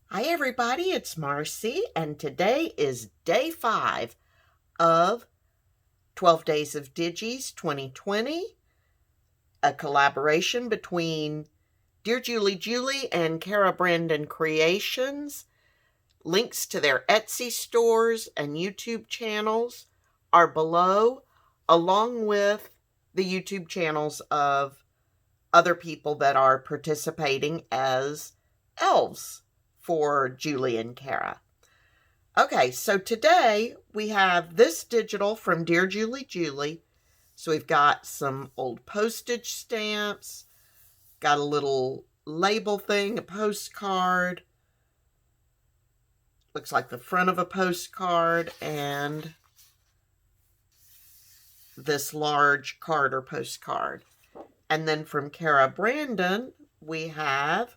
Hi everybody, it's Marcy, and today is day 5 of 12 Days of Digis 2020, a collaboration between Dear Julie Julie and Cara Brandon Creations. Links to their Etsy stores and YouTube channels are below, along with the YouTube channels of other people that are participating as elves for Julie and Cara. Okay, so today we have this digital from Dear Julie Julie. So we've got some old postage stamps, got a little label thing, a postcard. Looks like the front of a postcard, and this large card or postcard. And then from Cara Brandon, we have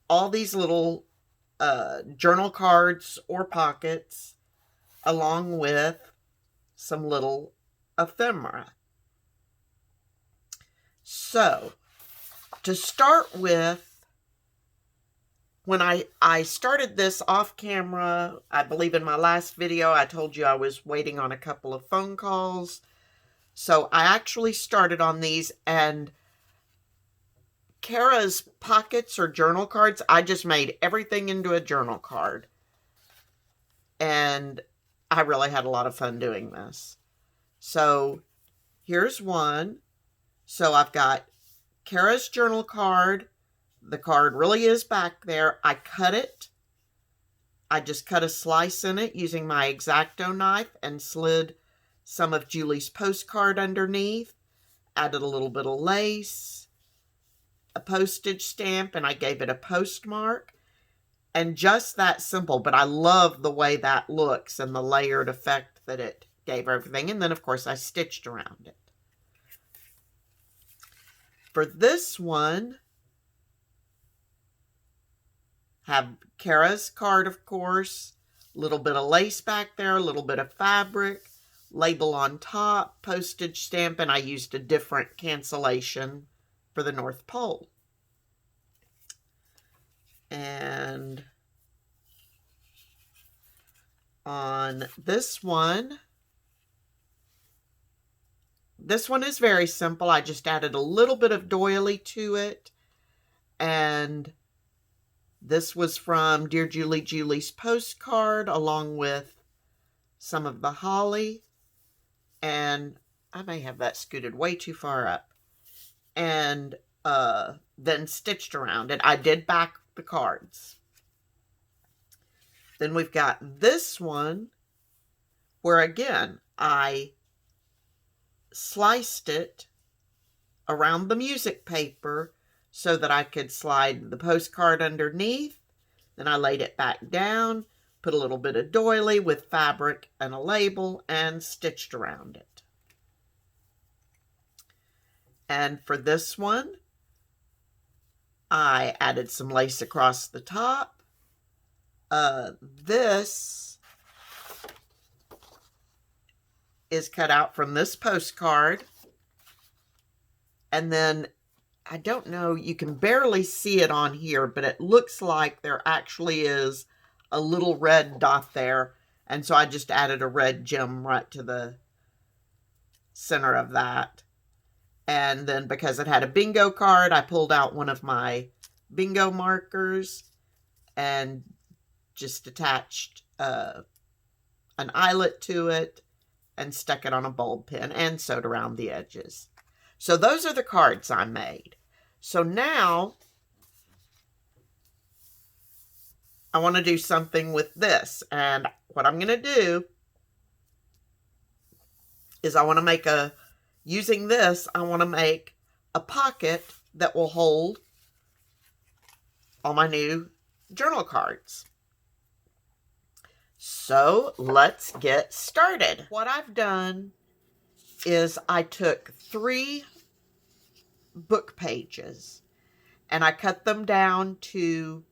all these little journal cards or pockets, along with some little ephemera. So, to start with, when I started this off camera, I believe in my last video, I told you I was waiting on a couple of phone calls. So I actually started on these, and Cara's pockets or journal cards, I just made everything into a journal card. And I really had a lot of fun doing this. So here's one. So I've got Cara's journal card. The card really is back there. I cut it. I just cut a slice in it using my X-Acto knife and slid some of Julie's postcard underneath. Added a little bit of lace, a postage stamp, and I gave it a postmark. And just that simple, but I love the way that looks and the layered effect that it gave everything. And then, of course, I stitched around it. For this one, have Cara's card, of course, a little bit of lace back there, a little bit of fabric, label on top, postage stamp, and I used a different cancellation for the North Pole. And on this one is very simple. I just added a little bit of doily to it, and this was from Dear Julie Julie's postcard, along with some of the holly, and I may have that scooted way too far up, and then stitched around it. I did back the cards. Then we've got this one, where again, I sliced it around the music paper so that I could slide the postcard underneath. Then I laid it back down, put a little bit of doily with fabric and a label, and stitched around it. And for this one, I added some lace across the top. This is cut out from this postcard. And then, I don't know, you can barely see it on here, but it looks like there actually is a little red dot there. And so I just added a red gem right to the center of that. And then because it had a bingo card, I pulled out one of my bingo markers and just attached an eyelet to it and stuck it on a bulb pin and sewed around the edges. So those are the cards I made. So now I want to do something with this. And what I'm going to do is I want to make using this, I want to make a pocket that will hold all my new journal cards. So let's get started. What I've done is I took 3 book pages and I cut them down to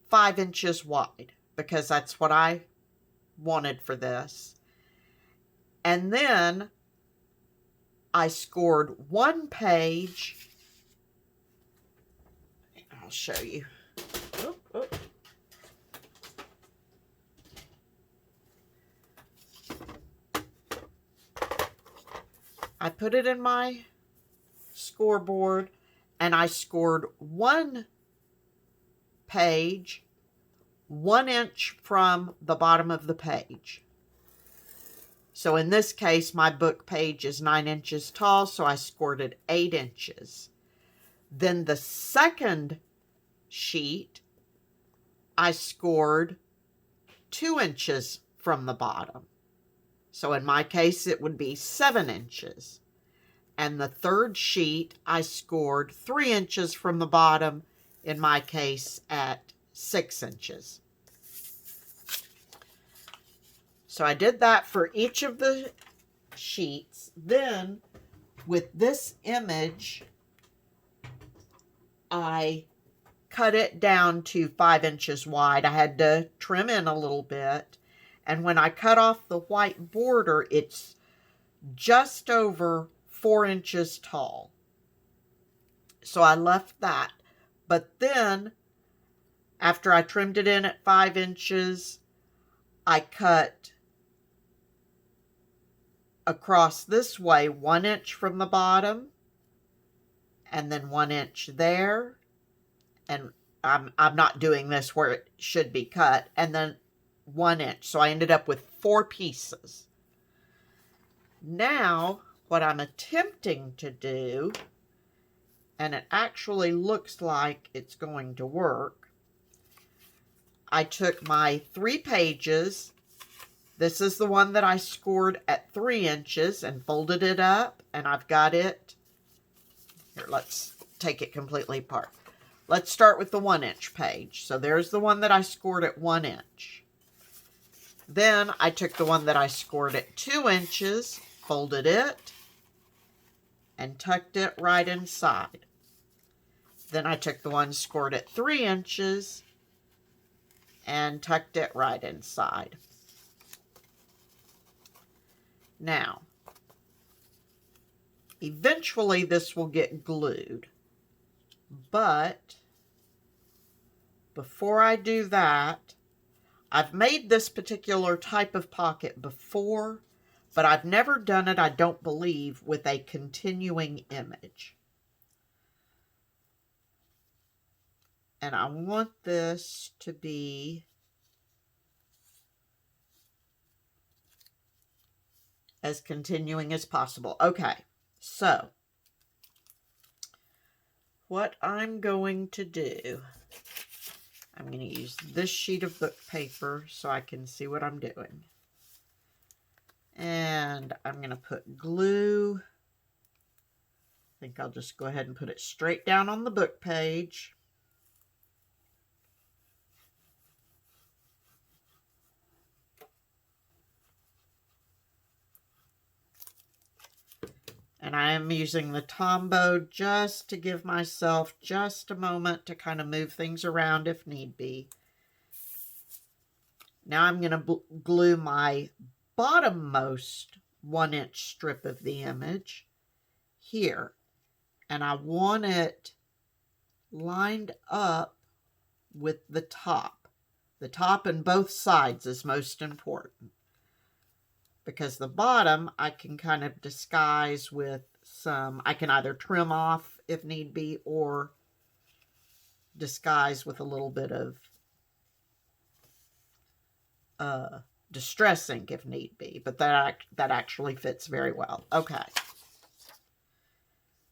5 inches wide because that's what I wanted for this. And then I scored one page. I'll show you. Oh, oh. I put it in my scoreboard and I scored one page 1 inch from the bottom of the page. So in this case, my book page is 9 inches tall, so I scored it 8 inches. Then the second sheet, I scored 2 inches from the bottom. So in my case, it would be 7 inches. And the third sheet, I scored 3 inches from the bottom, in my case, at 6 inches. So I did that for each of the sheets. Then, with this image, I cut it down to 5 inches wide. I had to trim in a little bit. And when I cut off the white border, it's just over 4 inches tall. So I left that. But then, after I trimmed it in at 5 inches, I cut across this way 1 inch from the bottom, and then 1 inch there. And I'm not doing this where it should be cut, and then 1 inch. So I ended up with 4 pieces. Now, what I'm attempting to do, and it actually looks like it's going to work, I took my 3 pages. This is the one that I scored at 3 inches and folded it up, and I've got it. Here, let's take it completely apart. Let's start with the 1 inch page. So there's the one that I scored at 1 inch. Then I took the one that I scored at 2 inches, folded it, and tucked it right inside. Then I took the one scored at 3 inches and tucked it right inside. Now, eventually this will get glued, but before I do that, I've made this particular type of pocket before, but I've never done it, I don't believe, with a continuing image. And I want this to be as continuing as possible. Okay, so what I'm going to do, I'm going to use this sheet of book paper so I can see what I'm doing. And I'm going to put glue. I think I'll just go ahead and put it straight down on the book page. And I am using the Tombow just to give myself just a moment to kind of move things around if need be. Now I'm going to glue my bottommost 1 inch strip of the image here. And I want it lined up with the top. The top and both sides is most important, because the bottom I can kind of disguise with some, I can either trim off if need be, or disguise with a little bit of distress ink if need be, but that actually fits very well. Okay,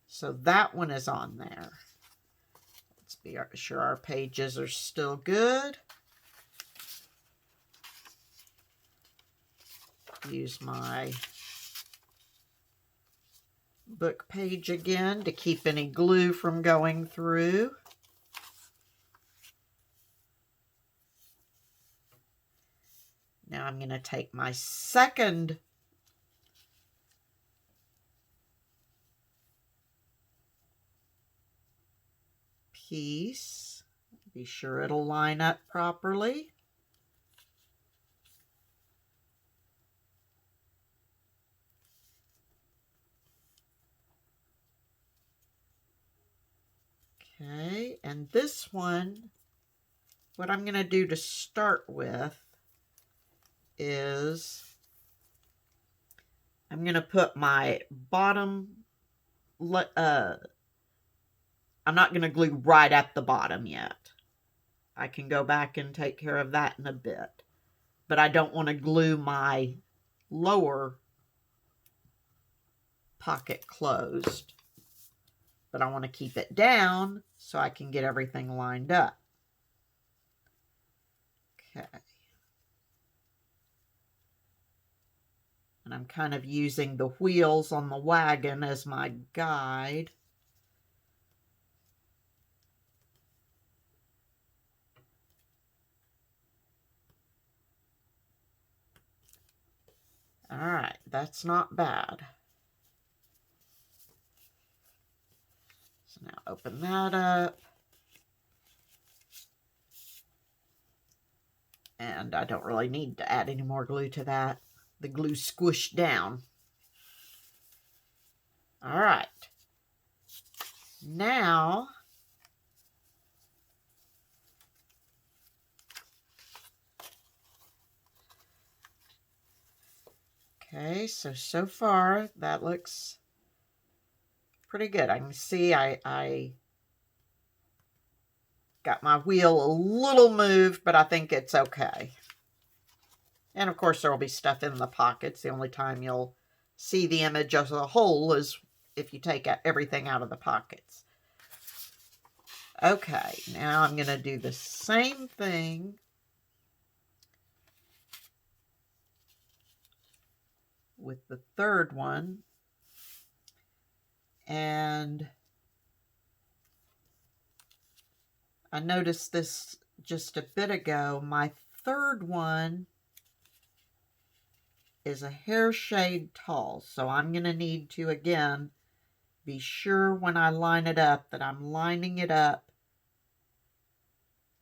so that one is on there. Let's be sure our pages are still good. Use my book page again to keep any glue from going through. Now I'm going to take my second piece, be sure it'll line up properly. Okay, And this one, what I'm going to do to start with is I'm going to put my bottom, I'm not going to glue right at the bottom yet. I can go back and take care of that in a bit. But I don't want to glue my lower pocket closed. But I want to keep it down so I can get everything lined up. Okay. And I'm kind of using the wheels on the wagon as my guide. All right, that's not bad. So now open that up. And I don't really need to add any more glue to that. The glue squished down. All right. Now, okay, so far that looks pretty good. I can see I got my wheel a little moved, but I think it's okay. And of course there will be stuff in the pockets. The only time you'll see the image as a whole is if you take everything out of the pockets. Okay, now I'm going to do the same thing with the third one. And I noticed this just a bit ago. My third one is a hair shade tall. So I'm going to need to, again, be sure when I line it up that I'm lining it up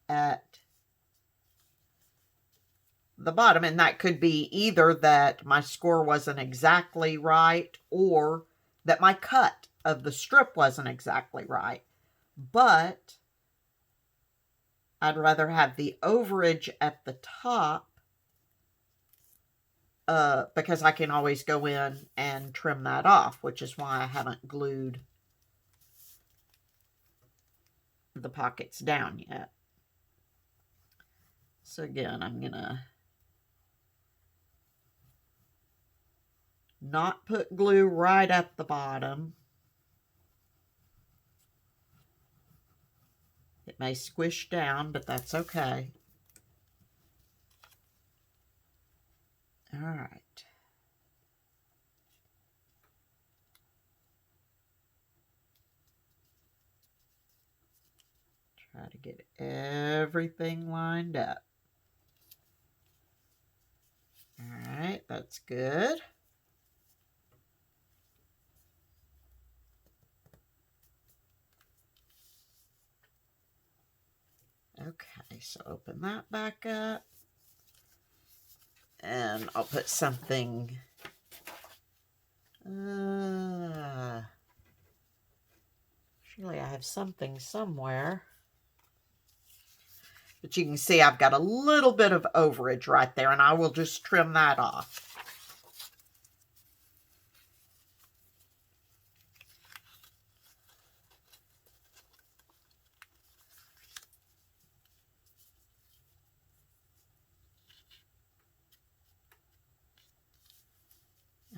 at the bottom. And that could be either that my score wasn't exactly right or that my cut of the strip wasn't exactly right. But I'd rather have the overage at the top because I can always go in and trim that off, which is why I haven't glued the pockets down yet. So again, I'm going to not put glue right at the bottom. It may squish down, but that's okay. All right. Try to get everything lined up. All right, that's good. Okay, so open that back up. And I'll put something, surely I have something somewhere. But you can see I've got a little bit of overage right there, and I will just trim that off.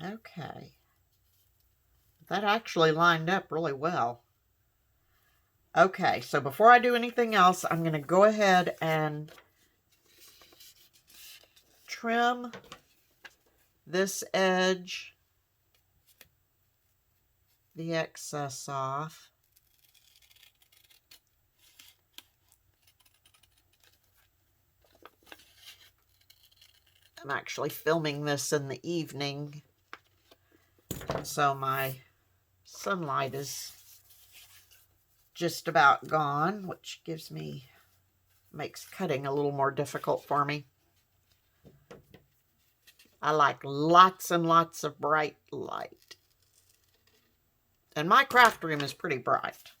Okay. That actually lined up really well. Okay, so before I do anything else, I'm going to go ahead and trim this edge, the excess off. I'm actually filming this in the evening, so my sunlight is just about gone, which makes cutting a little more difficult for me. I like lots and lots of bright light. And my craft room is pretty bright.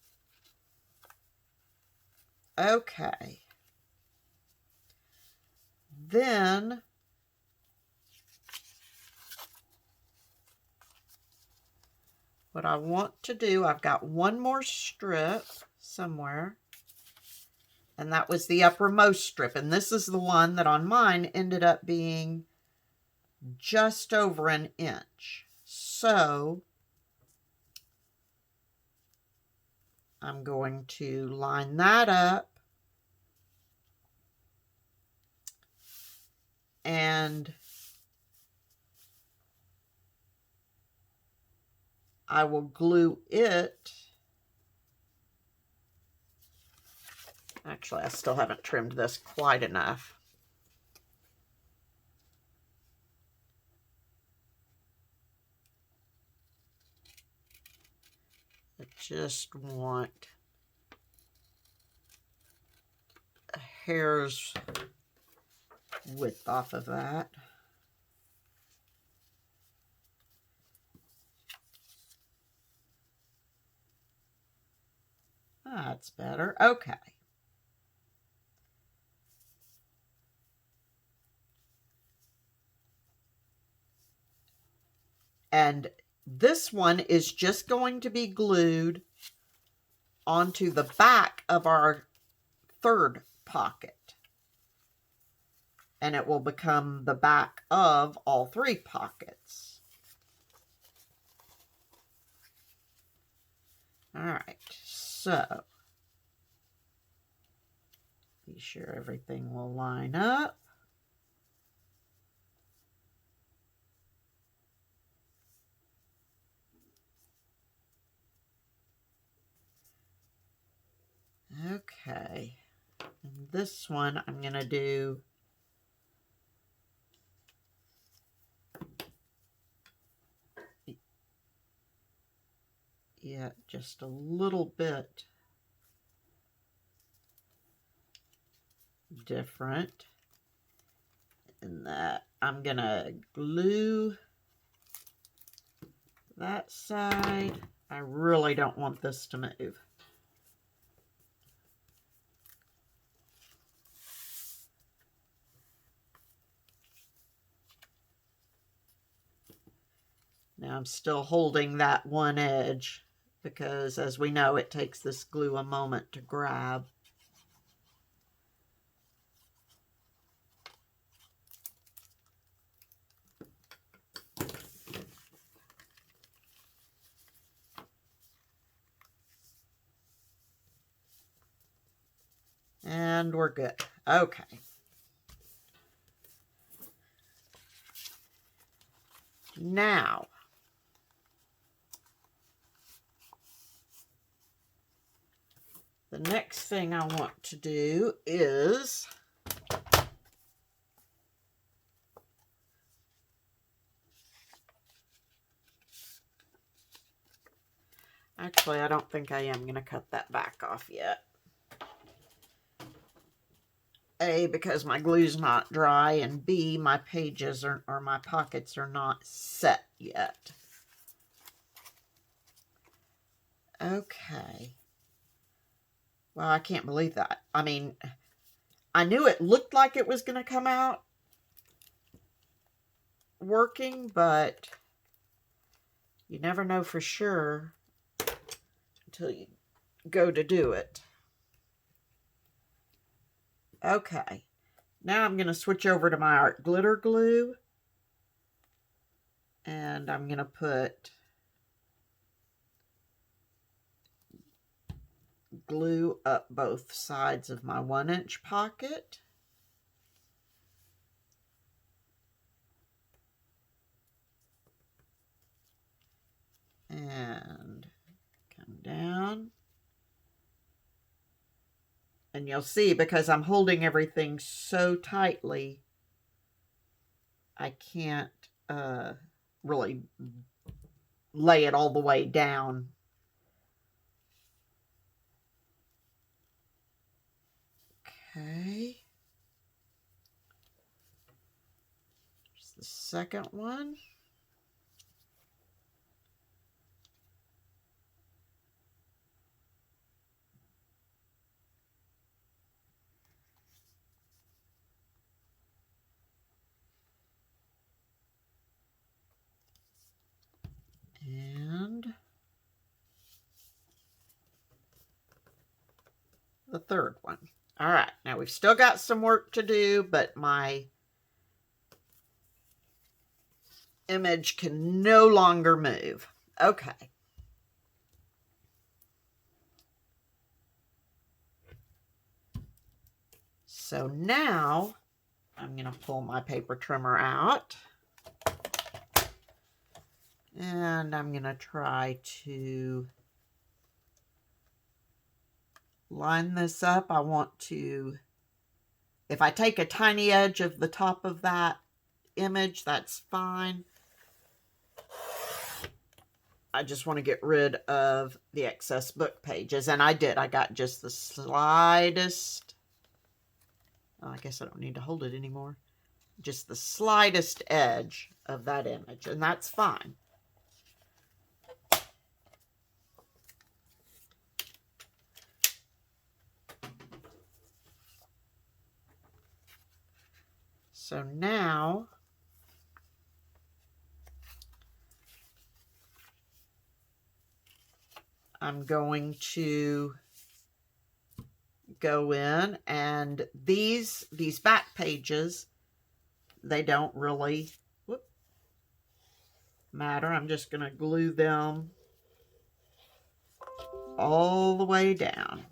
Okay. Then what I want to do, I've got one more strip somewhere, and that was the uppermost strip, and this is the one that on mine ended up being just over an inch. So I'm going to line that up, and I will glue it. Actually, I still haven't trimmed this quite enough. I just want a hair's width off of that. That's better. Okay. And this one is just going to be glued onto the back of our third pocket. And it will become the back of all three pockets. All right, so be sure everything will line up. Okay, and this one I'm going to do just a little bit different in that I'm going to glue that side. I really don't want this to move. Now I'm still holding that one edge because, as we know, it takes this glue a moment to grab. And we're good. Okay. Now, the next thing I want to do is actually, I don't think I am going to cut that back off yet. A, because my glue's not dry, and B, my pages or my pockets are not set yet. Okay. Well, I can't believe that. I mean, I knew it looked like it was going to come out working, but you never know for sure until you go to do it. Okay, now I'm going to switch over to my art glitter glue, and I'm going to put glue up both sides of my 1-inch pocket. And come down. And you'll see, because I'm holding everything so tightly, I can't really lay it all the way down. Okay. Here's the second one. the third one. All right, now we've still got some work to do, but my image can no longer move. Okay. So now I'm going to pull my paper trimmer out. And I'm going to try to line this up. I want to, if I take a tiny edge of the top of that image, that's fine. I just want to get rid of the excess book pages. And I did. I got just the slightest, oh, I guess I don't need to hold it anymore. Just the slightest edge of that image. And that's fine. So now I'm going to go in, and these back pages, they don't really matter. I'm just going to glue them all the way down.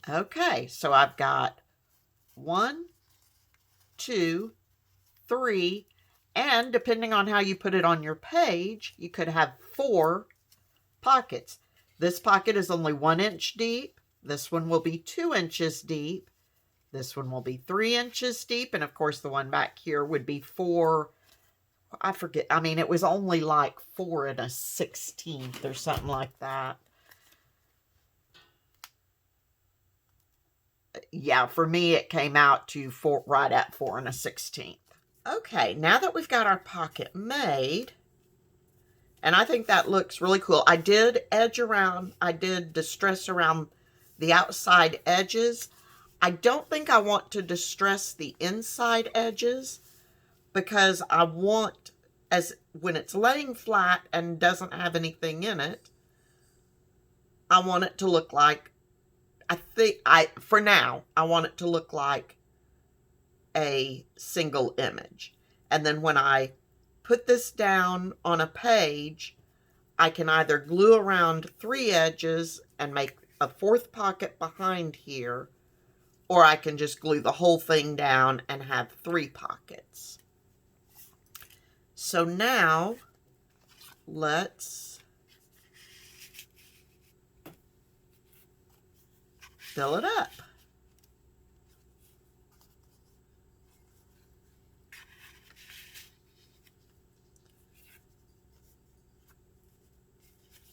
Okay, so I've got 1, 2, 3, and depending on how you put it on your page, you could have 4 pockets. This pocket is only 1 inch deep. This one will be 2 inches deep. This one will be 3 inches deep. And of course, the one back here would be 4. I forget. I mean, it was only like 4 1/16 or something like that. Yeah, for me, it came out to right at 4 1/16. Okay, now that we've got our pocket made, and I think that looks really cool. I did distress around the outside edges. I don't think I want to distress the inside edges because I want, when it's laying flat and doesn't have anything in it, I want it to look like, for now, I want it to look like a single image. And then when I put this down on a page, I can either glue around 3 edges and make a 4th pocket behind here, or I can just glue the whole thing down and have 3 pockets. So now let's fill it up.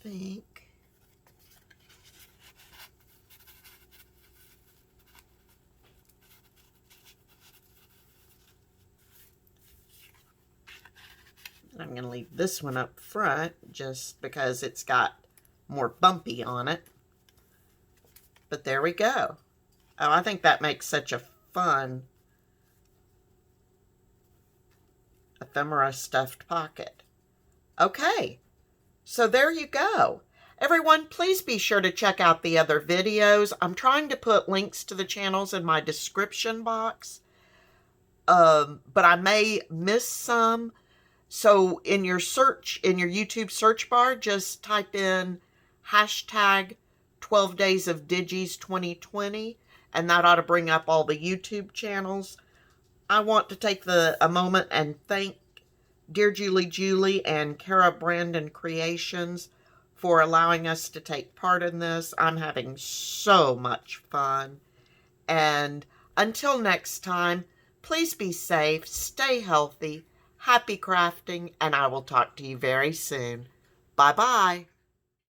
Think. I'm going to leave this one up front just because it's got more bumpy on it. But there we go. Oh, I think that makes such a fun ephemera stuffed pocket. Okay, so there you go. Everyone, please be sure to check out the other videos. I'm trying to put links to the channels in my description box, but I may miss some. So in your YouTube search bar, just type in hashtag 12 Days of Digis 2020, and that ought to bring up all the YouTube channels. I want to take a moment and thank Dear Julie and Cara Brandon Creations for allowing us to take part in this. I'm having so much fun. And until next time, please be safe, stay healthy, happy crafting, and I will talk to you very soon. Bye-bye.